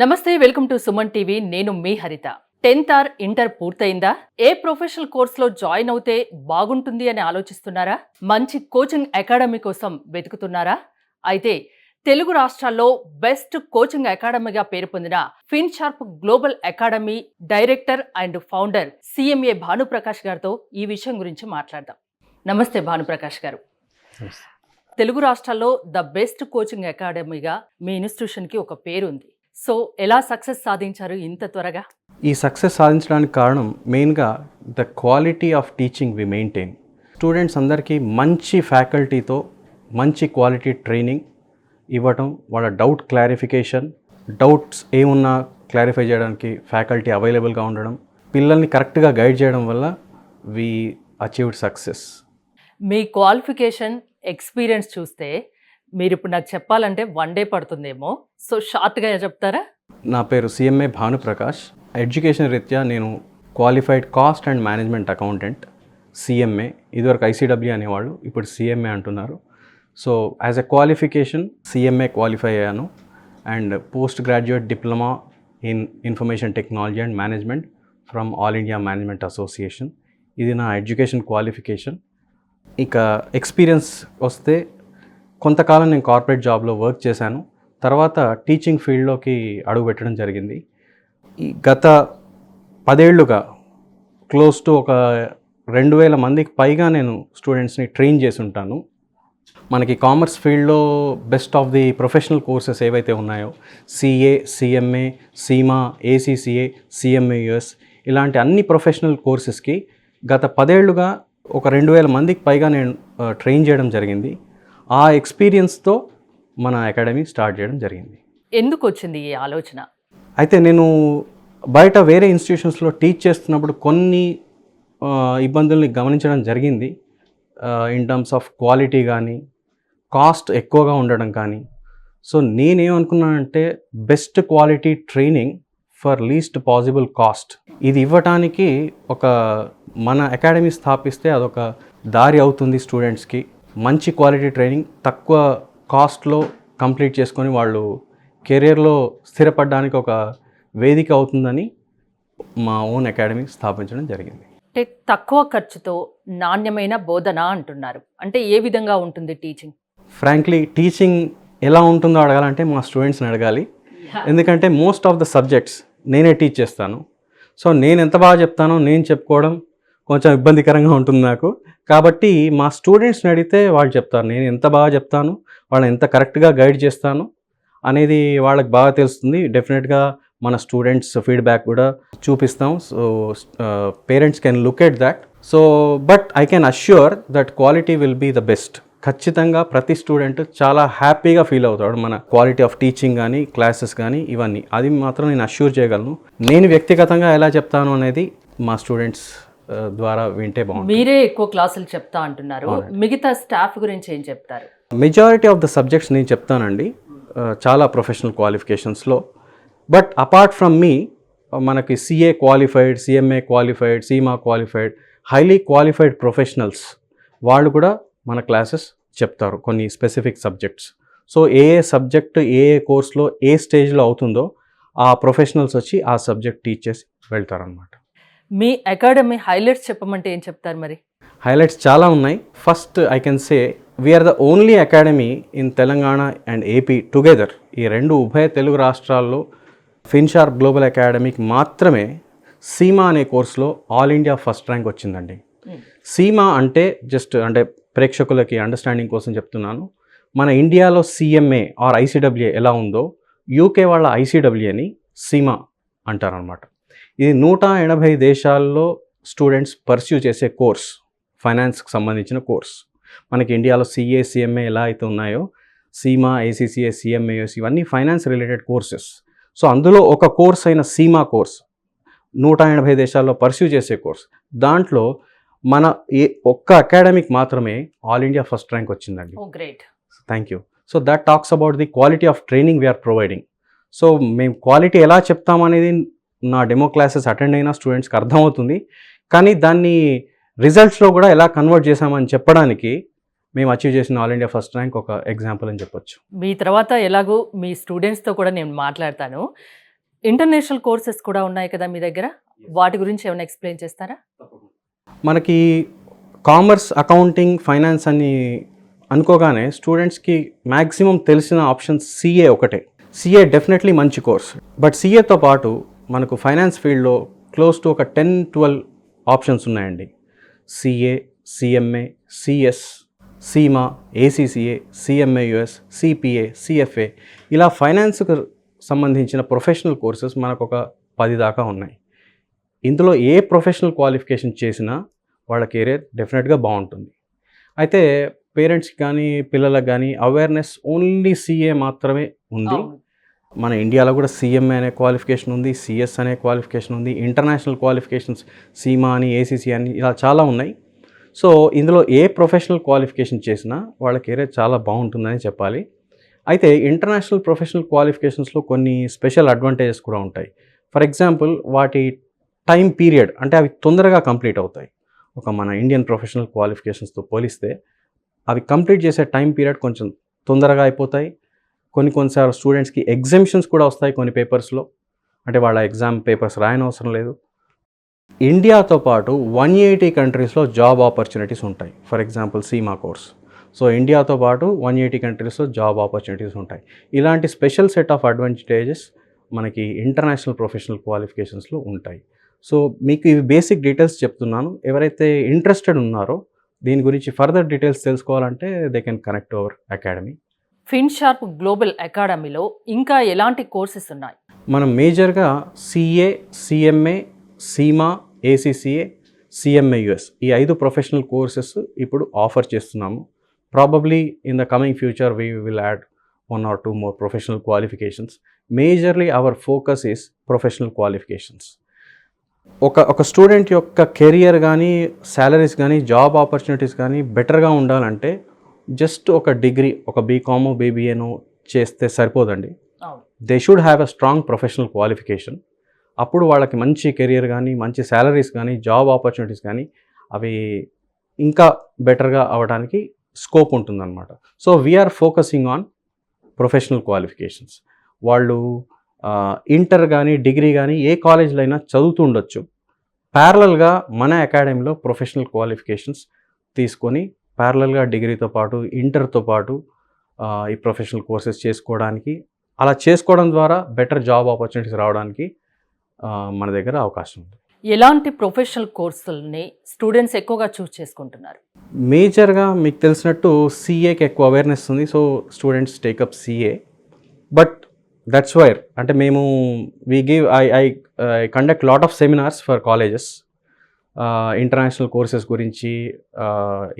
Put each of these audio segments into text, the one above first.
నమస్తే, welcome to Suman TV. నేను మీ హరిత. 10th ఆర్ ఇంటర్ పూర్తయిందా? ఏ ప్రొఫెషనల్ కోర్సులో జాయిన్ అవుతే బాగుంటుంది అని ఆలోచిస్తున్నారా? మంచి కోచింగ్ అకాడమీ కోసం వెతుకుతున్నారా? అయితే తెలుగు రాష్ట్రాల్లో బెస్ట్ కోచింగ్ అకాడమీగా పేరు పొందిన Finsharp global academy director and founder CMA Bhanuprakash గారితో ఈ విషయం గురించి మాట్లాడదాం. నమస్తే భానుప్రకాష్ గారు. తెలుగు రాష్ట్రాల్లో ద బెస్ట్ కోచింగ్ అకాడమీగా మీ ఇన్స్టిట్యూషన్కి ఒక పేరు ఉంది. సో ఎలా సక్సెస్ సాధించారు ఇంత త్వరగా? ఈ సక్సెస్ సాధించడానికి కారణం మెయిన్గా the quality of teaching we maintain. Students అందరికీ మంచి ఫ్యాకల్టీతో మంచి క్వాలిటీ ట్రైనింగ్ ఇవ్వటం, వాళ్ళ డౌట్ క్లారిఫికేషన్, డౌట్స్ ఏమున్నా క్లారిఫై చేయడానికి ఫ్యాకల్టీ అవైలబుల్గా ఉండడం, పిల్లల్ని కరెక్ట్గా గైడ్ చేయడం వల్ల వి అచీవ్డ్ సక్సెస్. మీ క్వాలిఫికేషన్, ఎక్స్పీరియన్స్ చూస్తే మీరు ఇప్పుడు నాకు చెప్పాలంటే 1 డే పడుతుందేమో. సో షార్ట్గా చెప్తారా? నా పేరు సిఎంఏ భానుప్రకాష్. ఎడ్యుకేషన్ రీత్యా నేను qualified cost and management accountant, CMA. ఇదివరకు ఐసీడబ్ల్యూ అనేవాళ్ళు, ఇప్పుడు సిఎంఏ అంటున్నారు. So as a qualification CMA qualify అయ్యాను and post graduate diploma in information technology and management from all India management association. ఇది నా ఎడ్యుకేషన్ క్వాలిఫికేషన్. ఇక ఎక్స్పీరియన్స్ వస్తే కొంతకాలం నేను కార్పొరేట్ జాబ్లో వర్క్ చేశాను. తర్వాత టీచింగ్ ఫీల్డ్లోకి అడుగుపెట్టడం జరిగింది. ఈ గత 10 ఏళ్లుగా క్లోజ్ టు ఒక 2000 మందికి పైగా నేను స్టూడెంట్స్ని ట్రైన్ చేసి ఉంటాను. మనకి కామర్స్ ఫీల్డ్లో best of the professional courses ఏవైతే ఉన్నాయో, సిఏ, సిఎంఏ, సీమా, ఏసీసీఏ, సిఎంఏయుఎస్, ఇలాంటి అన్ని ప్రొఫెషనల్ కోర్సెస్కి గత 10 ఏళ్లుగా ఒక 2000 మందికి పైగా నేను ట్రైన్ చేయడం జరిగింది. ఆ ఎక్స్పీరియన్స్తో మన అకాడమీ స్టార్ట్ చేయడం జరిగింది. ఎందుకు వచ్చింది ఈ ఆలోచన? అయితే నేను బయట వేరే ఇన్స్టిట్యూషన్స్లో టీచ్ చేస్తున్నప్పుడు కొన్ని ఇబ్బందుల్ని గమనించడం జరిగింది. ఇన్ టర్మ్స్ ఆఫ్ క్వాలిటీ కానీ, కాస్ట్ ఎక్కువగా ఉండడం కానీ. సో నేనేమనుకున్నానంటే best quality training for least possible cost, ఇది ఇవ్వటానికి ఒక మన అకాడమీ స్థాపిస్తే అదొక దారి అవుతుంది. స్టూడెంట్స్కి మంచి క్వాలిటీ ట్రైనింగ్ తక్కువ కాస్ట్లో కంప్లీట్ చేసుకొని వాళ్ళు కెరియర్లో స్థిరపడడానికి ఒక వేదిక అవుతుందని మా ఓన్ అకాడమీ స్థాపించడం జరిగింది. అంటే తక్కువ ఖర్చుతో నాణ్యమైన బోధన అంటున్నారు. అంటే ఏ విధంగా ఉంటుంది టీచింగ్? ఫ్రాంక్లీ టీచింగ్ ఎలా ఉంటుందో అడగాలంటే మా స్టూడెంట్స్ని అడగాలి. ఎందుకంటే మోస్ట్ ఆఫ్ ద సబ్జెక్ట్స్ నేనే టీచ్ చేస్తాను. సో నేను ఎంత బాగా చెప్తానో నేను చెప్పుకోవడం కొంచెం ఇబ్బందికరంగా ఉంటుంది నాకు. కాబట్టి మా స్టూడెంట్స్ని అడిగితే వాళ్ళు చెప్తారు నేను ఎంత బాగా చెప్తాను, వాళ్ళని ఎంత కరెక్ట్గా గైడ్ చేస్తాను అనేది వాళ్ళకి బాగా తెలుస్తుంది. డెఫినెట్గా మన స్టూడెంట్స్ ఫీడ్బ్యాక్ కూడా చూపిస్తాం. So parents can look at that. So but I can assure that quality will be the best. ఖచ్చితంగా ప్రతి స్టూడెంట్ చాలా హ్యాపీగా ఫీల్ అవుతాడు మన క్వాలిటీ ఆఫ్ టీచింగ్ కానీ, క్లాసెస్ కానీ, ఇవన్నీ. అది మాత్రం నేను అష్యూర్ చేయగలను. నేను వ్యక్తిగతంగా ఎలా చెప్తాను అనేది మా స్టూడెంట్స్ ద్వారా వింటే బాగుంటుంది. మీరే ఎక్కువ క్లాసులు చెప్తా అంటున్నారు, మిగతా స్టాఫ్ గురించి ఏం చెప్తారు? మెజారిటీ ఆఫ్ ద సబ్జెక్ట్స్ నేను చెప్తానండి, చాలా ప్రొఫెషనల్ క్వాలిఫికేషన్స్లో. బట్ అపార్ట్ ఫ్రమ్ మీ మనకి CA qualified, CMA qualified, CIMA qualified, highly qualified professionals వాళ్ళు కూడా మన క్లాసెస్ చెప్తారు కొన్ని స్పెసిఫిక్ సబ్జెక్ట్స్. సో ఏ సబ్జెక్ట్ ఏ కోర్స్లో ఏ స్టేజ్లో అవుతుందో ఆ ప్రొఫెషనల్స్ వచ్చి ఆ సబ్జెక్ట్ టీచ్ చేసి వెళ్తారనమాట. మీ అకాడమీ హైలైట్స్ చెప్పమంటే ఏం చెప్తారు మరి? హైలైట్స్ చాలా ఉన్నాయి. First I can say we are the only academy in Telangana and AP together. ఈ రెండు ఉభయ తెలుగు రాష్ట్రాల్లో ఫిన్షార్ప్ గ్లోబల్ అకాడమీకి మాత్రమే సీమా అనే కోర్సులో ఆల్ ఇండియా ఫస్ట్ ర్యాంక్ వచ్చిందండి. సీమా అంటే జస్ట్ అంటే ప్రేక్షకులకి అండర్స్టాండింగ్ కోసం చెప్తున్నాను. మన ఇండియాలో సిఎంఏ ఆర్ ఐసీడబ్ల్యూఏ ఎలా ఉందో యూకే వాళ్ళ ఐసీడబ్ల్యూఏని సీమా అంటారనమాట. ఇది 180 దేశాల్లో స్టూడెంట్స్ పర్స్యూ చేసే కోర్స్, ఫైనాన్స్కి సంబంధించిన కోర్స్. మనకి ఇండియాలో సిఏ, సిఎంఏ ఎలా అయితే ఉన్నాయో సీమా, ఏసీసీఏ, సిఎంఏఎస్ ఇవన్నీ ఫైనాన్స్ రిలేటెడ్ కోర్సెస్. సో అందులో ఒక కోర్స్ అయిన సీమా కోర్స్ 180 దేశాల్లో పర్స్యూ చేసే కోర్స్. దాంట్లో మన ఒక్క అకాడమీకి మాత్రమే ఆల్ ఇండియా ఫస్ట్ ర్యాంక్ వచ్చిందండి. Great, thank you. So that talks about the quality of training we are providing. సో మేము క్వాలిటీ ఎలా చెప్తామనేది నా డెమో క్లాసెస్ అటెండ్ అయిన స్టూడెంట్స్కి అర్థమవుతుంది. కానీ దాన్ని రిజల్ట్స్లో కూడా ఎలా కన్వర్ట్ చేశామని చెప్పడానికి మేము అచీవ్ చేసిన ఆల్ ఇండియా ఫస్ట్ ర్యాంక్ ఒక ఎగ్జాంపుల్ అని చెప్పొచ్చు. మీ తర్వాత ఎలాగో మీ స్టూడెంట్స్తో కూడా నేను మాట్లాడతాను. ఇంటర్నేషనల్ కోర్సెస్ కూడా ఉన్నాయి కదా మీ దగ్గర, వాటి గురించి ఏమైనా ఎక్స్ప్లెయిన్ చేస్తారా? మనకి కామర్స్, అకౌంటింగ్, ఫైనాన్స్ అని అనుకోగానే స్టూడెంట్స్కి మ్యాక్సిమం తెలిసిన ఆప్షన్ సిఏ ఒకటే. సిఏ డెఫినెట్లీ మంచి కోర్స్, బట్ సిఏతో పాటు మనకు ఫైనాన్స్ ఫీల్డ్లో క్లోజ్ టు ఒక 10-12 ఆప్షన్స్ ఉన్నాయండి. CA, CMA, CS, CIMA, ACCA, CMA US, CPA, CFA, ఇలా ఫైనాన్స్కు సంబంధించిన ప్రొఫెషనల్ కోర్సెస్ మనకు ఒక 10 దాకా ఉన్నాయి. ఇందులో ఏ ప్రొఫెషనల్ క్వాలిఫికేషన్ చేసినా వాళ్ళ కెరీర్ డెఫినెట్గా బాగుంటుంది. అయితే పేరెంట్స్కి కానీ పిల్లలకు కానీ అవేర్నెస్ ఓన్లీ సిఏ మాత్రమే ఉంది. మన ఇండియాలో కూడా సిఎంఏ అనే క్వాలిఫికేషన్ ఉంది, సిఎస్ అనే క్వాలిఫికేషన్ ఉంది, ఇంటర్నేషనల్ క్వాలిఫికేషన్స్ సీమా అని, ఏసీసీ అని, ఇలా చాలా ఉన్నాయి. సో ఇందులో ఏ ప్రొఫెషనల్ క్వాలిఫికేషన్ చేసినా వాళ్ళ కెరీర్ చాలా బాగుంటుందని చెప్పాలి. అయితే ఇంటర్నేషనల్ ప్రొఫెషనల్ క్వాలిఫికేషన్స్లో కొన్ని స్పెషల్ అడ్వాంటేజెస్ కూడా ఉంటాయి. ఫర్ ఎగ్జాంపుల్ వాటి టైం పీరియడ్, అంటే అవి తొందరగా కంప్లీట్ అవుతాయి. ఒక మన ఇండియన్ ప్రొఫెషనల్ క్వాలిఫికేషన్స్తో పోలిస్తే అవి కంప్లీట్ చేసే టైం పీరియడ్ కొంచెం తొందరగా అయిపోతాయి. కొన్నిసార్లు స్టూడెంట్స్కి ఎగ్జామ్షన్స్ కూడా వస్తాయి కొన్ని పేపర్స్లో, అంటే వాళ్ళ ఎగ్జామ్ పేపర్స్ రాయనవసరం లేదు. ఇండియాతో పాటు 180 కంట్రీస్లో జాబ్ ఆపర్చునిటీస్ ఉంటాయి. For example CIMA course. So ఇండియాతో పాటు 180 కంట్రీస్లో జాబ్ ఆపర్చునిటీస్ ఉంటాయి. ఇలాంటి స్పెషల్ సెట్ ఆఫ్ అడ్వాంటేజెస్ మనకి ఇంటర్నేషనల్ ప్రొఫెషనల్ క్వాలిఫికేషన్స్లో ఉంటాయి. సో మీకు ఇవి బేసిక్ డీటెయిల్స్ చెప్తున్నాను. ఎవరైతే ఇంట్రెస్టెడ్ ఉన్నారో దీని గురించి ఫర్దర్ డీటెయిల్స్ తెలుసుకోవాలంటే they can connect our academy. Finsharp global అకాడమీలో ఇంకా ఎలాంటి కోర్సెస్ ఉన్నాయి? మనం మేజర్గా CA, CMA, CIMA, ACCA, CMA US ఈ 5 ప్రొఫెషనల్ కోర్సెస్ ఇప్పుడు ఆఫర్ చేస్తున్నాము. Probably in the coming future we will add 1 or 2 more professional qualifications. Majorly our focus is professional qualifications. ఒక స్టూడెంట్ యొక్క కెరియర్ కానీ, శాలరీస్ కానీ, జాబ్ ఆపర్చునిటీస్ కానీ బెటర్గా ఉండాలంటే జస్ట్ ఒక డిగ్రీ, ఒక బీకామో, బీబీఏనో చేస్తే సరిపోదండి. They should have a strong professional qualification. అప్పుడు వాళ్ళకి మంచి కెరియర్ కానీ, మంచి శాలరీస్ కానీ, జాబ్ ఆపర్చునిటీస్ కానీ అవి ఇంకా బెటర్గా అవ్వడానికి స్కోప్ ఉంటుందన్నమాట. So we are focusing on professional qualifications. వాళ్ళు ఇంటర్ కానీ, డిగ్రీ కానీ ఏ కాలేజ్లో అయినా చదువుతూ ఉండొచ్చు. ప్యారలల్గా మన అకాడమీలో ప్రొఫెషనల్ క్వాలిఫికేషన్స్ తీసుకొని ప్యారలల్గా డిగ్రీతో పాటు, ఇంటర్తో పాటు ఈ ప్రొఫెషనల్ కోర్సెస్ చేసుకోవడానికి, అలా చేసుకోవడం ద్వారా బెటర్ జాబ్ ఆపర్చునిటీస్ రావడానికి మన దగ్గర అవకాశం ఉంది. ఎలాంటి ప్రొఫెషనల్ కోర్సుల్ని స్టూడెంట్స్ ఎక్కువగా చూస్ చేసుకుంటున్నారు? మేజర్గా మీకు తెలిసినట్టు సిఏకి ఎక్కువ అవేర్నెస్ ఉంది. So students take up CA. But that's wire అంటే మేము I conduct lot of seminars for colleges. International courses గురించి,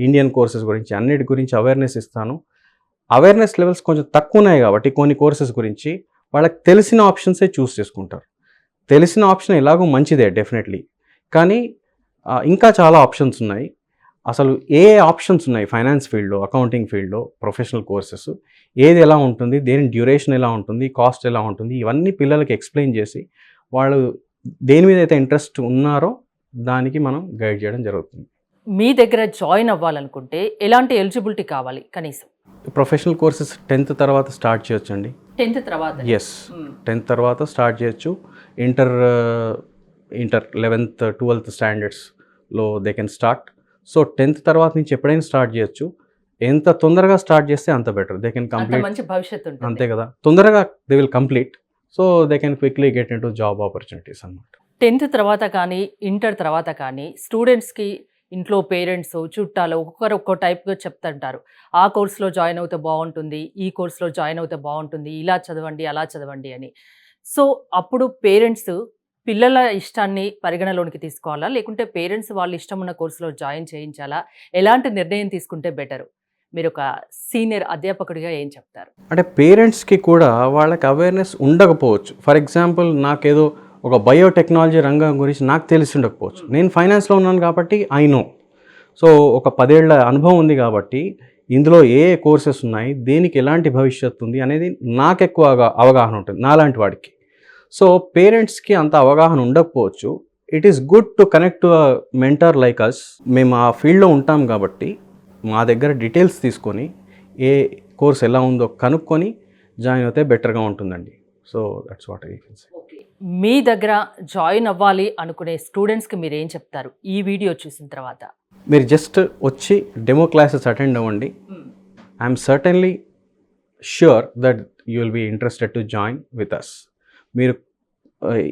ఇండియన్ కోర్సెస్ గురించి, అన్నిటి గురించి అవేర్నెస్ ఇస్తాను. అవేర్నెస్ లెవెల్స్ కొంచెం తక్కువ ఉన్నాయి కాబట్టి కొన్ని కోర్సెస్ గురించి వాళ్ళకి తెలిసిన ఆప్షన్సే చూస్ చేసుకుంటారు. తెలిసిన ఆప్షన్ ఎలాగో మంచిదే డెఫినెట్లీ, కానీ ఇంకా చాలా ఆప్షన్స్ ఉన్నాయి. అసలు ఏ ఆప్షన్స్ ఉన్నాయి ఫైనాన్స్ ఫీల్డ్లో, అకౌంటింగ్ ఫీల్డ్లో, ప్రొఫెషనల్ కోర్సెస్ ఏది ఎలా ఉంటుంది, దేని డ్యూరేషన్ ఎలా ఉంటుంది, కాస్ట్ ఎలా ఉంటుంది, ఇవన్నీ పిల్లలకి ఎక్స్ప్లెయిన్ చేసి వాళ్ళు దేని మీద అయితే ఇంట్రెస్ట్ ఉన్నారో దానికి మనం గైడ్ చేయడం జరుగుతుంది. మీ దగ్గర జాయిన్ అవ్వాలనుకుంటే ఎలాంటి ఎలిజిబిలిటీ కావాలి కనీసం? ప్రొఫెషనల్ కోర్సెస్ 10th తర్వాత స్టార్ట్ చేయొచ్చు అండి. 10th తర్వాత? ఎస్, 10th తర్వాత స్టార్ట్ చేయొచ్చు. ఇంటర్ 11th 12th స్టాండర్డ్స్లో they can start. So 10th తర్వాత నుంచి ఎప్పుడైనా స్టార్ట్ చేయొచ్చు. ఎంత తొందరగా స్టార్ట్ చేస్తే అంత బెటర్. దే కెన్ కంప్లీట్, మంచి భవిష్యత్తు ఉంటుంది. అంతే కదా, తొందరగా they will complete. So they can quickly get in to job opportunities అన్నమాట. 10th తర్వాత కానీ, ఇంటర్ తర్వాత కానీ స్టూడెంట్స్కి ఇంట్లో పేరెంట్స్, చుట్టాలు ఒక్కొక్కరు ఒక్కో టైప్గా చెప్తుంటారు. ఆ కోర్సులో జాయిన్ అవుతే బాగుంటుంది, ఈ కోర్సులో జాయిన్ అవుతే బాగుంటుంది, ఇలా చదవండి, అలా చదవండి అని. సో అప్పుడు పేరెంట్స్ పిల్లల ఇష్టాన్ని పరిగణలోనికి తీసుకోవాలా, లేకుంటే పేరెంట్స్ వాళ్ళ ఇష్టం ఉన్న కోర్సులో జాయిన్ చేయించాలా? ఎలాంటి నిర్ణయం తీసుకుంటే బెటరు? మీరు ఒక సీనియర్ అధ్యాపకుడిగా ఏం చెప్తారు? అంటే పేరెంట్స్కి కూడా వాళ్ళకి అవేర్నెస్ ఉండకపోవచ్చు. ఫర్ ఎగ్జాంపుల్ నాకేదో ఒక బయోటెక్నాలజీ రంగం గురించి నాకు తెలిసి ఉండకపోవచ్చు. నేను ఫైనాన్స్లో ఉన్నాను కాబట్టి ఐ నో. సో ఒక 10 ఏళ్ల అనుభవం ఉంది కాబట్టి ఇందులో ఏ కోర్సెస్ ఉన్నాయి, దేనికి ఎలాంటి భవిష్యత్తు ఉంది అనేది నాకు ఎక్కువ అవగాహన ఉంటుంది నాలాంటి వాడికి. సో పేరెంట్స్కి అంత అవగాహన ఉండకపోవచ్చు. It is good to connect to a mentor like us. మేము ఆ ఫీల్డ్లో ఉంటాం కాబట్టి మా దగ్గర డీటెయిల్స్ తీసుకొని ఏ కోర్స్ ఎలా ఉందో కనుక్కొని జాయిన్ అవుతే బెటర్గా ఉంటుందండి. So that's what I can say. Okay. మీ దగ్గర జాయిన్ అవ్వాలి అనుకునే స్టూడెంట్స్‌కి మీరేం చెప్తారు? ఈ వీడియో చూసిన తర్వాత? మీరు జస్ట్ వచ్చి డెమో క్లాసెస్ అటెండ్ అవ్వండి. I'm certainly sure that you will be interested to join with us. మీరు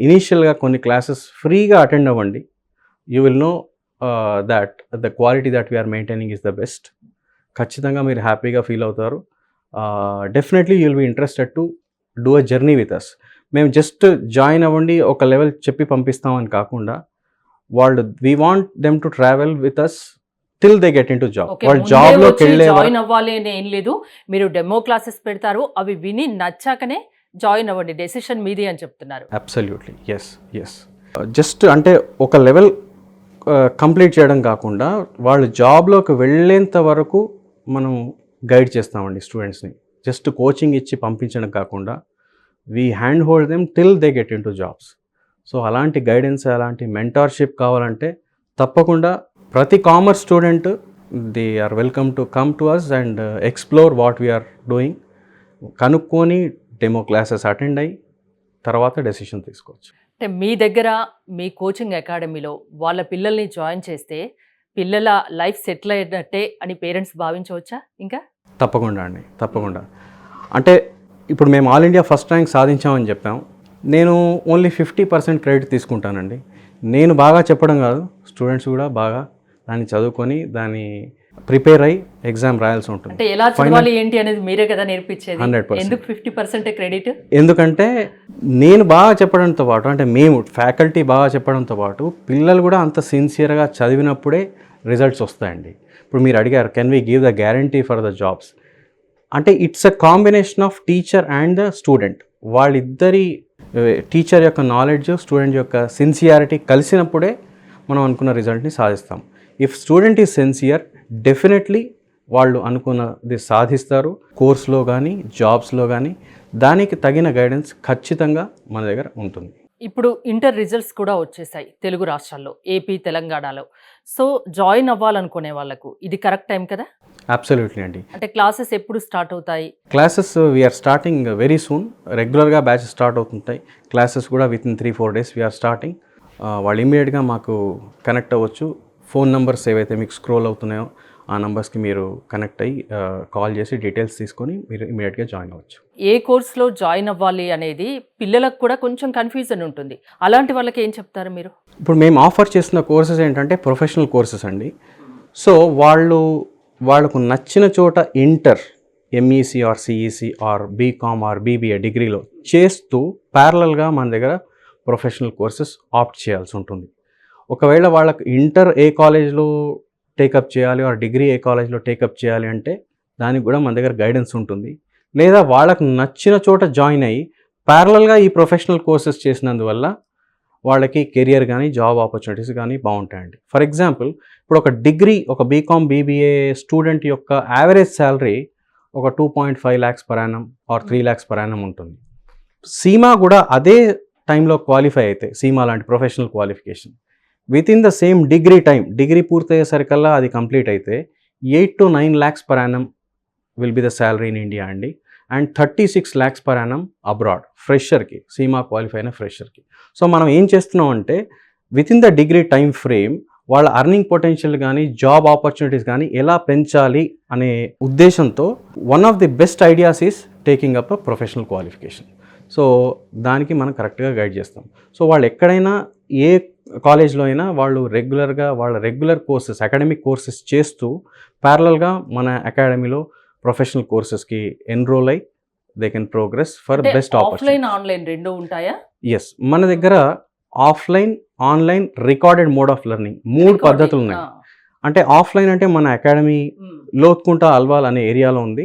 ఇనీషియల్గా కొన్ని క్లాసెస్ ఫ్రీగా అటెండ్ అవ్వండి. You will know that the quality that we are maintaining is the best. ఖచ్చితంగా మీరు హ్యాపీగా ఫీల్ అవుతారు. Definitely you will be interested to do a journey with us. మేము జస్ట్ జాయిన్ అవ్వండి, ఒక లెవెల్ చెప్పి పంపిస్తామని కాకుండా వాళ్ళు we want them to travel with us till they get in to job. Okay. వాళ్ళు ముందే జాబ్లోకి వచ్చి వెళ్ళే జాయిన్ అవ్వాలి అని ఏం లేదు. మీరు డెమో క్లాసెస్ పెడతారు. అవి విని నచ్చాకనే జాయిన్ అవ్వండి. డెసిషన్ మీది అని చెప్తున్నారు. Absolutely yes. జస్ట్ అంటే ఒక లెవెల్ కంప్లీట్ చేయడం కాకుండా వాళ్ళు జాబ్లోకి వెళ్ళేంత వరకు మనం గైడ్ చేస్తామండి స్టూడెంట్స్ని. జస్ట్ కోచింగ్ ఇచ్చి పంపించడం కాకుండా we hand hold them till they get in to jobs. So అలాంటి గైడెన్స్, అలాంటి మెంటార్షిప్ కావాలంటే తప్పకుండా ప్రతి commerce student they are welcome to come to us and explore what we are doing. కనుక్కొని డెమో క్లాసెస్ అటెండ్ అయ్యి తర్వాత డెసిషన్ తీసుకోవచ్చు. అంటే మీ దగ్గర మీ కోచింగ్ అకాడమీలో వాళ్ళ పిల్లల్ని జాయిన్ చేస్తే పిల్లల లైఫ్ సెటిల్ అయినట్టే అని పేరెంట్స్ భావించవచ్చా? ఇంకా తప్పకుండా అండి, తప్పకుండా. అంటే ఇప్పుడు మేము ఆల్ ఇండియా ఫస్ట్ ర్యాంక్ సాధించామని చెప్పాం. నేను ఓన్లీ 50% క్రెడిట్ తీసుకుంటానండి. నేను బాగా చెప్పడం కాదు, స్టూడెంట్స్ కూడా బాగా దాన్ని చదువుకొని దాన్ని ప్రిపేర్ అయ్యి ఎగ్జామ్ రాయాల్సి ఉంటుంది. అంటే ఎలా చదవాలి ఏంటి అనేది మీరే కదా నేర్పించేది. 100%. ఎందుకు 50% క్రెడిట్? ఎందుకంటే నేను బాగా చెప్పడంతో పాటు, అంటే మేము ఫ్యాకల్టీ బాగా చెప్పడంతో పాటు పిల్లలు కూడా అంత సిన్సియర్గా చదివినప్పుడే రిజల్ట్స్ వస్తాయండి. ఇప్పుడు మీరు అడిగారు can we give the guarantee for the jobs అంటే it's a combination of teacher and the student. వాళ్ళిద్దరి టీచర్ యొక్క నాలెడ్జ్, స్టూడెంట్ యొక్క సిన్సియారిటీ కలిసినప్పుడే మనం అనుకున్న రిజల్ట్ని సాధిస్తాం. If student is sincere definitely వాళ్ళు అనుకున్నది సాధిస్తారు. కోర్స్లో కానీ జాబ్స్లో కానీ దానికి తగిన గైడెన్స్ ఖచ్చితంగా మన దగ్గర ఉంటుంది. ఇప్పుడు ఇంటర్ రిజల్ట్స్ కూడా వచ్చేసాయి తెలుగు రాష్ట్రాల్లో, ఏపీ, తెలంగాణలో. సో జాయిన్ అవ్వాలనుకునే వాళ్ళకు ఇది కరెక్ట్ టైం కదా? అబ్సల్యూట్లీ అండి. అంటే క్లాసెస్ ఎప్పుడు స్టార్ట్ అవుతాయి? Classes we are starting very soon. రెగ్యులర్గా బ్యాచెస్ స్టార్ట్ అవుతుంటాయి. క్లాసెస్ కూడా within 3-4 days we are starting. వాళ్ళు ఇమీడియట్గా మాకు కనెక్ట్ అవ్వచ్చు. ఫోన్ నెంబర్స్ ఏవైతే మీకు స్క్రోల్ అవుతున్నాయో ఆ నెంబర్స్కి మీరు కనెక్ట్ అయ్యి కాల్ చేసి డీటెయిల్స్ తీసుకొని మీరు ఇమీడియట్గా జాయిన్ అవ్వచ్చు. ఏ కోర్స్లో జాయిన్ అవ్వాలి అనేది పిల్లలకు కూడా కొంచెం కన్ఫ్యూజన్ ఉంటుంది. అలాంటి వాళ్ళకి ఏం చెప్తారు మీరు? ఇప్పుడు మేము ఆఫర్ చేస్తున్న కోర్సెస్ ఏంటంటే ప్రొఫెషనల్ కోర్సెస్ అండి. సో వాళ్ళకు నచ్చిన చోట inter, MEC or CEC or BCom or BBA డిగ్రీలో చేస్తూ ప్యారలల్గా మన దగ్గర ప్రొఫెషనల్ కోర్సెస్ ఆప్ట్ చేయాల్సి ఉంటుంది. ఒకవేళ వాళ్ళకు ఇంటర్ ఏ కాలేజ్లో టేకప్ చేయాలి ఆర్ డిగ్రీ ఏ కాలేజ్లో టేకప్ చేయాలి అంటే దానికి కూడా మన దగ్గర గైడెన్స్ ఉంటుంది. లేదా వాళ్ళకు నచ్చిన చోట జాయిన్ అయ్యి ప్యారలల్గా ఈ ప్రొఫెషనల్ కోర్సెస్ చేసినందువల్ల వాళ్ళకి కెరియర్ కానీ జాబ్ ఆపర్చునిటీస్ కానీ బాగుంటాయండి. ఫర్ ఎగ్జాంపుల్ ఇప్పుడు ఒక డిగ్రీ, ఒక బీకామ్ బీబీఏ స్టూడెంట్ యొక్క యావరేజ్ శాలరీ ఒక 2.5 lakhs per annum or 3 lakhs per annum ఉంటుంది. సీమా కూడా అదే టైంలో క్వాలిఫై అయితే, సీమా లాంటి professional qualification within the same degree time, degree పూర్తయ్యేసరికల్లా అది కంప్లీట్ అయితే 8 to 9 lakhs per annum will be the salary in India అండి. And 36 lakhs per annum abroad ఫ్రెషర్కి, సీమా క్వాలిఫై అయిన ఫ్రెషర్కి. సో మనం ఏం చేస్తున్నాం అంటే within the degree time frame వాళ్ళ అర్నింగ్ పొటెన్షియల్ కానీ జాబ్ ఆపర్చునిటీస్ కానీ ఎలా పెంచాలి అనే ఉద్దేశంతో one of the best ideas is taking up a professional qualification. So దానికి మనం కరెక్ట్గా గైడ్ చేస్తాం. సో వాళ్ళు ఎక్కడైనా ఏ కాలేజ్లో అయినా వాళ్ళు రెగ్యులర్గా వాళ్ళ రెగ్యులర్ కోర్సెస్, అకాడమిక్ కోర్సెస్ చేస్తూ ప్యారలల్గా మన అకాడమీలో ప్రొఫెషనల్ కోర్సెస్కి ఎన్రోల్ అయ్యి they can progress for best opportunity. Offline, online రెండు ఉంటాయా? ఎస్, మన దగ్గర offline, online, recorded mode of learning 3 పద్ధతులు ఉన్నాయి. అంటే ఆఫ్లైన్ అంటే మన అకాడమీ లోత్కుంట అల్వాల్ అనే ఏరియాలో ఉంది.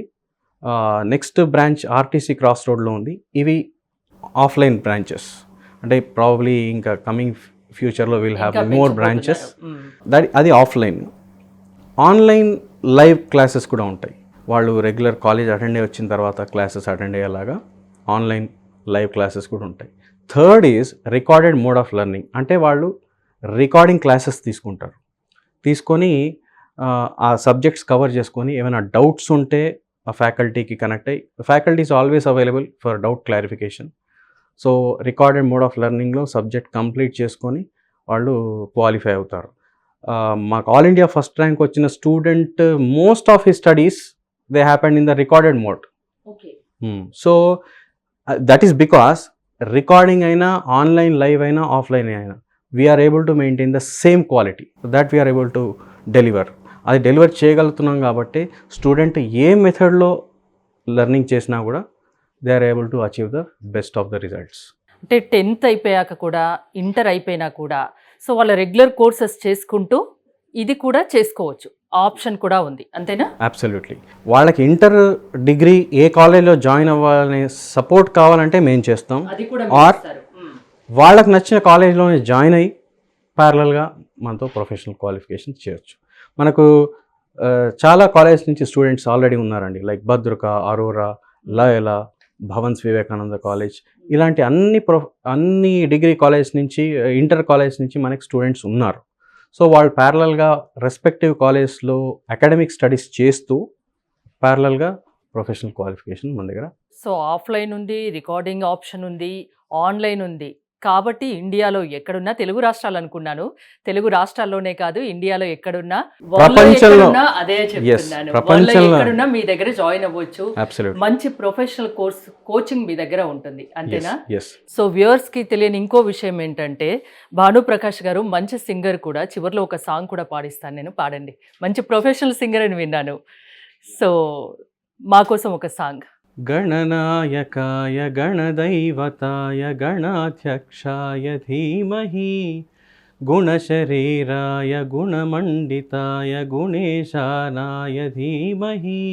నెక్స్ట్ బ్రాంచ్ ఆర్టీసీ క్రాస్ రోడ్లో ఉంది. ఇవి ఆఫ్లైన్ బ్రాంచెస్. అంటే ప్రాబబ్లీ ఇంకా కమింగ్ ఫ్యూచర్లో విల్ హ్యావ్ మోర్ బ్రాంచెస్. అది ఆఫ్లైన్. ఆన్లైన్ లైవ్ క్లాసెస్ కూడా ఉంటాయి. వాళ్ళు రెగ్యులర్ కాలేజ్ అటెండ్ అయ్యి వచ్చిన తర్వాత క్లాసెస్ అటెండ్ అయ్యేలాగా ఆన్లైన్ లైవ్ క్లాసెస్ కూడా ఉంటాయి. Third is recorded mode of learning. అంటే వాళ్ళు రికార్డింగ్ క్లాసెస్ తీసుకుంటారు. తీసుకొని ఆ సబ్జెక్ట్స్ కవర్ చేసుకొని ఏమైనా డౌట్స్ ఉంటే ఆ ఫ్యాకల్టీకి కనెక్ట్ అయ్యి, faculty is always available for doubt clarification. So recorded mode of లెర్నింగ్లో సబ్జెక్ట్ కంప్లీట్ చేసుకొని వాళ్ళు క్వాలిఫై అవుతారు. మాకు ఆల్ ఇండియా ఫస్ట్ ర్యాంక్ వచ్చిన student most of his studies they happened in the recorded mode. So that is because recording అయినా online live అయినా offline అయినా we are able to maintain the same quality that we are able to deliver. అది deliver చేయగలుగుతున్నాం కాబట్టి student ఏ మెథడ్లో learning చేసినా కూడా they are able to achieve the best of the results. అంటే 10th అయిపోయాక కూడా ఇంటర్ అయిపోయినా కూడా సో వాళ్ళ రెగ్యులర్ కోర్సెస్ చేసుకుంటూ ఇది కూడా చేసుకోవచ్చు, ఆప్షన్ కూడా ఉంది, అంతేనా? అబ్సల్యూట్లీ. వాళ్ళకి ఇంటర్ డిగ్రీ ఏ కాలేజ్లో జాయిన్ అవ్వాలనే సపోర్ట్ కావాలంటే మేము చేస్తాం. అది కూడా ఆర్ వాళ్ళకి నచ్చిన కాలేజ్లోనే జాయిన్ అయ్యి ప్యారలల్గా మనతో ప్రొఫెషనల్ క్వాలిఫికేషన్ చేయొచ్చు. మనకు చాలా కాలేజ్ నుంచి స్టూడెంట్స్ ఆల్రెడీ ఉన్నారండి, like Badruka, Aurora, Loyola, Bhavan's Vivekananda college, ఇలాంటి అన్ని డిగ్రీ కాలేజ్ నుంచి ఇంటర్ కాలేజ్ నుంచి మనకి స్టూడెంట్స్ ఉన్నారు. సో వాళ్ళు ప్యారలల్గా రెస్పెక్టివ్ కాలేజ్లో అకాడమిక్ స్టడీస్ చేస్తూ ప్యారలల్గా ప్రొఫెషనల్ క్వాలిఫికేషన్ మన దగ్గర. సో ఆఫ్లైన్ ఉంది, రికార్డింగ్ ఆప్షన్ ఉంది, ఆన్లైన్ ఉంది. కాబట్టి ఇండియాలో ఎక్కడున్నా, తెలుగు రాష్ట్రాలు అనుకున్నాను, తెలుగు రాష్ట్రాల్లోనే కాదు ఇండియాలో ఎక్కడున్నా, ప్రపంచంలో అదే చెప్తున్నాను, ప్రపంచంలో ఎక్కడున్నా మీ దగ్గర జాయిన్ అవ్వచ్చు. Absolutely. మంచి ప్రొఫెషనల్ కోచింగ్ మీ దగ్గర ఉంటుంది, అంతేనా? Yes. సో వ్యూవర్స్ కి తెలియని ఇంకో విషయం ఏంటంటే భానుప్రకాష్ గారు మంచి సింగర్ కూడా. చివరిలో ఒక సాంగ్ కూడా పాడిస్తాను నేను, పాడండి. మంచి ప్రొఫెషనల్ సింగర్ అని విన్నాను, సో మా కోసం ఒక సాంగ్. గణనాయకాయ గణదైవతాయ గణాధ్యక్షాయ ధీమహి గుణశరీరాయ గుణమండితాయ గుణేశానాయ ధీమహి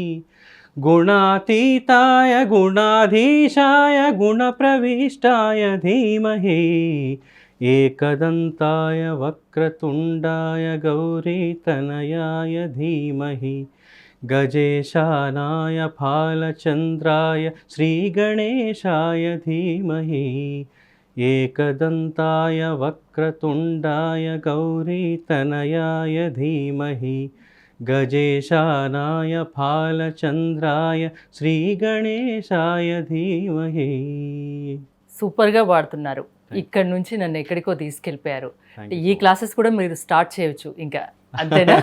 గుణాతీతాయ గుణాధీశాయ గుణప్రవిష్టాయ ధీమహి ఏకదంతాయ వక్రతుండాయ గౌరీతనయాయ ధీమహి గజేశానాయ ఫాలచంద్రాయ శ్రీగణేశాయ ధీమహి ఏకదంతాయ వక్రతుండాయ గౌరీతనయాయ ధీమహి గజేశానాయ ఫాలచంద్రాయ శ్రీగణేశాయ ధీమహి. సూపర్గా పాడుతున్నారు. ఇక్కడ నుంచి నన్ను ఎక్కడికో తీసుకెళ్ళిపోయారు. ఈ క్లాసెస్ కూడా మీరు స్టార్ట్ చేయొచ్చు ఇంకా, అంతేనా?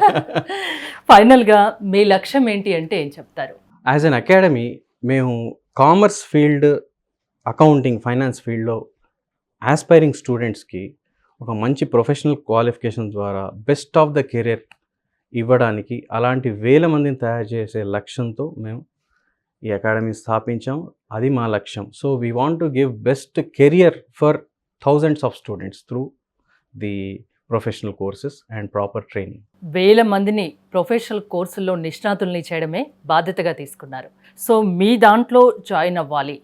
ఫైనల్గా మీ లక్ష్యం ఏంటి అంటే ఏం చెప్తారు? యాజ్ అన్ అకాడమీ మేము కామర్స్ ఫీల్డ్, అకౌంటింగ్, ఫైనాన్స్ ఫీల్డ్లో ఆస్పైరింగ్ స్టూడెంట్స్కి ఒక మంచి ప్రొఫెషనల్ క్వాలిఫికేషన్ ద్వారా బెస్ట్ ఆఫ్ ద కెరియర్ ఇవ్వడానికి, అలాంటి వేల మందిని తయారు చేసే లక్ష్యంతో మేము ఈ అకాడమీ స్థాపించాం. అది మా లక్ష్యం. So we want to give best career for thousands of students through the professional courses and proper training. వేల మందిని ప్రొఫెషనల్ కోర్సుల్లో నిష్ణాతుల్ని చేయడమే బాధ్యతగా తీసుకున్నారు. సో మీ దాంట్లో జాయిన్ అవ్వాలి,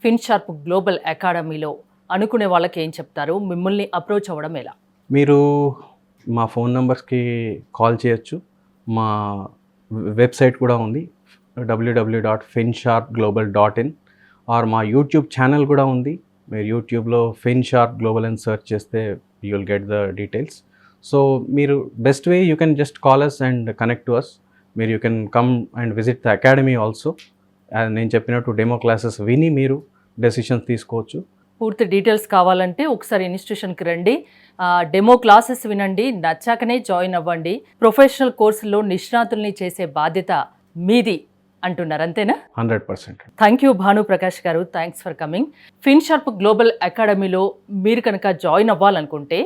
ఫిన్షార్ప్ గ్లోబల్ అకాడమీలో అనుకునే వాళ్ళకి ఏం చెప్తారు? మిమ్మల్ని అప్రోచ్ అవ్వడం ఎలా? మీరు మా ఫోన్ నెంబర్స్కి కాల్ చేయొచ్చు. మా వెబ్సైట్ కూడా ఉంది, www.finsharpglobal.in, ఆర్ మా యూట్యూబ్ ఛానల్ కూడా ఉంది. మీరు యూట్యూబ్లో ఫిన్షార్ప్ గ్లోబల్ అని సెర్చ్ చేస్తే you will get the details. So మీరు best way you can just call us and connect to us. మీరు you can come and visit the academy also. నేను చెప్పినట్టు డెమో క్లాసెస్ విని మీరు డెసిషన్స్ తీసుకోవచ్చు. పూర్తి డీటెయిల్స్ కావాలంటే ఒకసారి ఇన్స్టిట్యూషన్కి రండి, డెమో క్లాసెస్ వినండి, నచ్చాకనే జాయిన్ అవ్వండి. ప్రొఫెషనల్ కోర్సుల్లో నిష్ణాతుల్ని చేసే బాధ్యత మీది అంటున్నారు, అంతేనా? 100%. థ్యాంక్ యూ భానుప్రకాష్ గారు, థ్యాంక్స్ ఫర్ కమింగ్. ఫిన్షార్ప్ గ్లోబల్ అకాడమీలో మీరు కనుక జాయిన్ అవ్వాలనుకుంటే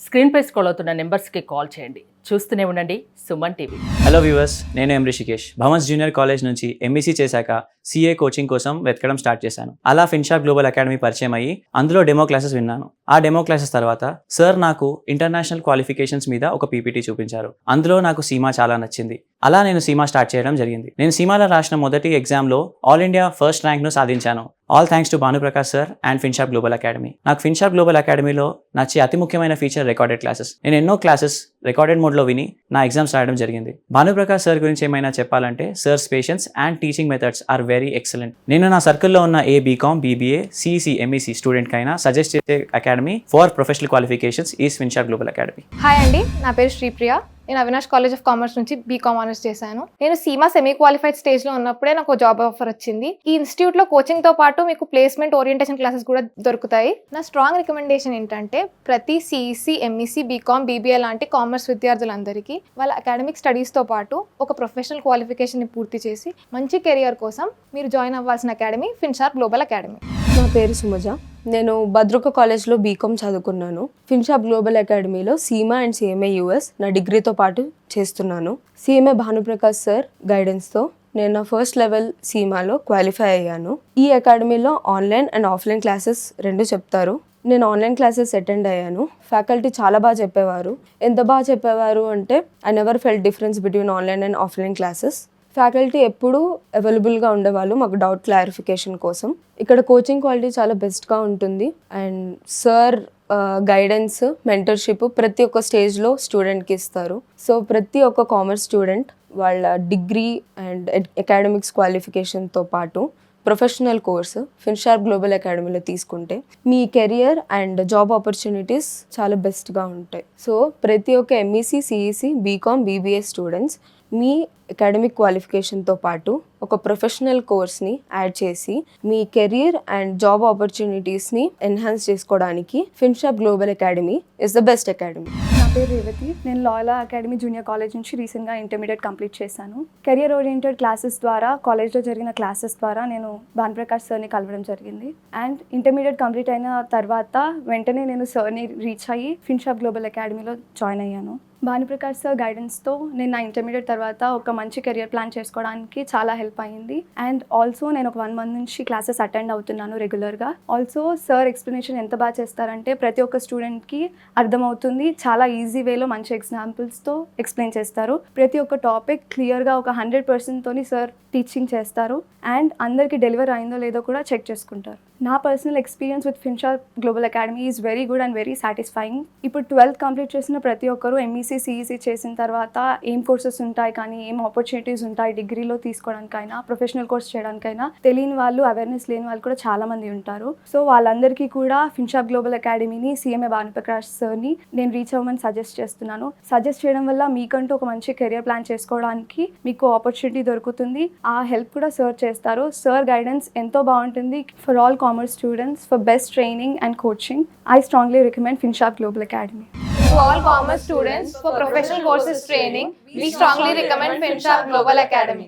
స్క్రీన్పై స్క్రోల్ అవుతున్న నెంబర్స్కి కాల్ చేయండి. చూస్తూనే ఉండండి సుమన్ టీవీ. హలో వ్యూవర్స్, నేను ఎం రిషికేష్. భవన్స్ జూనియర్ కాలేజ్ నుంచి ఎంఈసీ చేశాక సిఏ కోచింగ్ కోసం వెతకడం స్టార్ట్ చేశాను. అలా ఫిన్షార్ప్ గ్లోబల్ అకాడమీ పరిచయం అయ్యి అందులో డెమో క్లాసెస్ విన్నాను. ఆ డెమో క్లాసెస్ తర్వాత సార్ నాకు ఇంటర్నేషనల్ క్వాలిఫికేషన్స్ మీద ఒక పీపీటీ చూపించారు. అందులో నాకు సీమా చాలా నచ్చింది. అలా నేను సీమా స్టార్ట్ చేయడం జరిగింది. నేను సీమాలో రాసిన మొదటి ఎగ్జామ్లో ఆల్ ఇండియా ఫస్ట్ ర్యాంక్ను సాధించాను. All thanks to Bhanuprakash sir and Finsharp global academy. నాకు ఫిన్షార్ప్ గ్లోబల్ అకాడమీలో నచ్చే అతి ముఖ్యమైన ఫీచర్ రికార్డెడ్ క్లాసెస్. నేను ఎన్నో క్లాసెస్ రికార్డెడ్ మోడ్లో విని నా ఎగ్జామ్స్ రాయడం జరిగింది. భానుప్రకాష్ సార్ గురించి ఏమైనా చెప్పాలంటే sir's patience and teaching methods are very excellent. నేను నా సర్కిల్లో ఉన్న ఏ బీకామ్, బీబీఏ, సిఈసి, ఎంఈసి స్టూడెంట్కైనా సజెస్ట్ చేసే academy for professional qualifications is Finsharp global Academy. Hi అండి, నా పేరు శ్రీప్రియ. నేను అవినాష్ కాలేజ్ ఆఫ్ కామర్స్ నుంచి బీకామ్ ఆనర్స్ చేశాను. నేను సీమా సెమీ క్వాలిఫైడ్ స్టేజ్లో ఉన్నప్పుడే నాకు జాబ్ ఆఫర్ వచ్చింది. ఈ ఇన్స్టిట్యూట్లో కోచింగ్తో పాటు మీకు ప్లేస్మెంట్ ఓరియంటేషన్ క్లాసెస్ కూడా దొరుకుతాయి. నా స్ట్రాంగ్ రికమెండేషన్ ఏంటంటే ప్రతి సిఈసి, ఎంఈసి, బీకామ్, బీబీఏ లాంటి కామర్స్ విద్యార్థులందరికీ వాళ్ళ అకాడమిక్ స్టడీస్తో పాటు ఒక ప్రొఫెషనల్ క్వాలిఫికేషన్ని పూర్తి చేసి మంచి కెరియర్ కోసం మీరు జాయిన్ అవ్వాల్సిన అకాడమీ ఫిన్షార్ప్ గ్లోబల్ అకాడమీ. నా పేరు సుమజ. నేను భద్రక కాలేజ్లో బీకామ్ చదువుకున్నాను. ఫిన్షార్ప్ గ్లోబల్ అకాడమీలో సీమా అండ్ సిఎంఏ యూఎస్ నా డిగ్రీతో పాటు చేస్తున్నాను. సిఎంఏ భానుప్రకాష్ సార్ గైడెన్స్తో నేను నా ఫస్ట్ లెవెల్ సీమాలో క్వాలిఫై అయ్యాను. ఈ అకాడమీలో ఆన్లైన్ అండ్ ఆఫ్లైన్ క్లాసెస్ రెండు చెప్తారు. నేను ఆన్లైన్ క్లాసెస్ అటెండ్ అయ్యాను. ఫ్యాకల్టీ చాలా బాగా చెప్పేవారు. ఎంత బాగా చెప్పేవారు అంటే I never felt difference between online and offline classes. Faculty ఎప్పుడూ అవైలబుల్గా ఉండేవాళ్ళు మాకు డౌట్ క్లారిఫికేషన్ కోసం. ఇక్కడ కోచింగ్ క్వాలిటీ చాలా బెస్ట్గా ఉంటుంది అండ్ సార్ గైడెన్స్, మెంటర్షిప్ ప్రతి ఒక్క స్టేజ్లో స్టూడెంట్కి ఇస్తారు. సో ప్రతి ఒక్క కామర్స్ స్టూడెంట్ వాళ్ళ డిగ్రీ అండ్ అకాడమిక్స్ క్వాలిఫికేషన్తో పాటు ప్రొఫెషనల్ కోర్సు ఫిన్షార్ప్ గ్లోబల్ అకాడమీలో తీసుకుంటే మీ కెరియర్ అండ్ జాబ్ ఆపర్చునిటీస్ చాలా బెస్ట్గా ఉంటాయి. సో ప్రతి ఒక్క MEC, CEC, BCom, BBA students మీ అకాడమిక్ క్వాలిఫికేషన్తో పాటు ఒక ప్రొఫెషనల్ కోర్స్ని యాడ్ చేసి మీ కెరియర్ అండ్ జాబ్ ఆపర్చునిటీస్ని ఎన్హాన్స్ చేసుకోవడానికి Finsharp global Academy is the best academy. నా పేరు రేవతి. నేను లాయలా అకాడమీ జూనియర్ కాలేజ్ నుంచి రీసెంట్గా ఇంటర్మీడియట్ కంప్లీట్ చేశాను. కెరియర్ ఓరియంటెడ్ క్లాసెస్ ద్వారా కాలేజ్లో జరిగిన క్లాసెస్ ద్వారా నేను భానుప్రకాష్ సార్ని కలవడం జరిగింది. అండ్ ఇంటర్మీడియట్ కంప్లీట్ అయిన తర్వాత వెంటనే నేను సార్ని రీచ్ అయ్యి ఫిన్షార్ప్ గ్లోబల్ అకాడమీలో జాయిన్ అయ్యాను. భానుప్రకాష్ సార్ గైడెన్స్తో నేను నా ఇంటర్మీడియట్ తర్వాత ఒక మంచి కెరియర్ ప్లాన్ చేసుకోవడానికి చాలా హెల్ప్ అయ్యింది. అండ్ ఆల్సో నేను ఒక 1 month నుంచి క్లాసెస్ అటెండ్ అవుతున్నాను రెగ్యులర్గా. ఆల్సో సార్ ఎక్స్ప్లెనేషన్ ఎంత బాగా చేస్తారంటే ప్రతి ఒక్క స్టూడెంట్కి అర్థమవుతుంది. చాలా ఈజీ వేలో మంచి ఎగ్జాంపుల్స్తో ఎక్స్ప్లెయిన్ చేస్తారు. ప్రతి ఒక్క టాపిక్ క్లియర్గా ఒక 100%తోని సార్ టీచింగ్ చేస్తారు. అండ్ అందరికీ డెలివర్ అయిందో లేదో కూడా చెక్ చేసుకుంటారు. నా personal experience with Finsharp global Academy is very good and very satisfying. ఇప్పుడు 12th కంప్లీట్ చేసిన ప్రతి ఒక్కరు ఎంఈసీ, సిఈసీ చేసిన తర్వాత ఏం కోర్సెస్ ఉంటాయి కానీ ఏం ఆపర్చునిటీస్ ఉంటాయి డిగ్రీలో తీసుకోవడానికైనా, ప్రొఫెషనల్ కోర్స్ చేయడానికైనా తెలియని వాళ్ళు, అవేర్నెస్ లేని వాళ్ళు కూడా చాలా మంది ఉంటారు. సో వాళ్ళందరికీ కూడా ఫిన్షార్ప్ గ్లోబల్ అకాడమీని, సిఎంఏ భానుప్రకాష్ సార్ని నేను రీచ్ అవ్వమని సజెస్ట్ చేస్తున్నాను. సజెస్ట్ చేయడం వల్ల మీకంటూ ఒక మంచి కెరియర్ ప్లాన్ చేసుకోవడానికి మీకు ఆపర్చునిటీ దొరుకుతుంది. ఆ హెల్ప్ కూడా సార్ చేస్తారు. సార్ గైడెన్స్ ఎంతో బాగుంటుంది. For all commerce students, for best training and coaching, I strongly recommend Finshap Global Academy. To all commerce students for professional courses training, we strongly recommend Finshap Global Academy.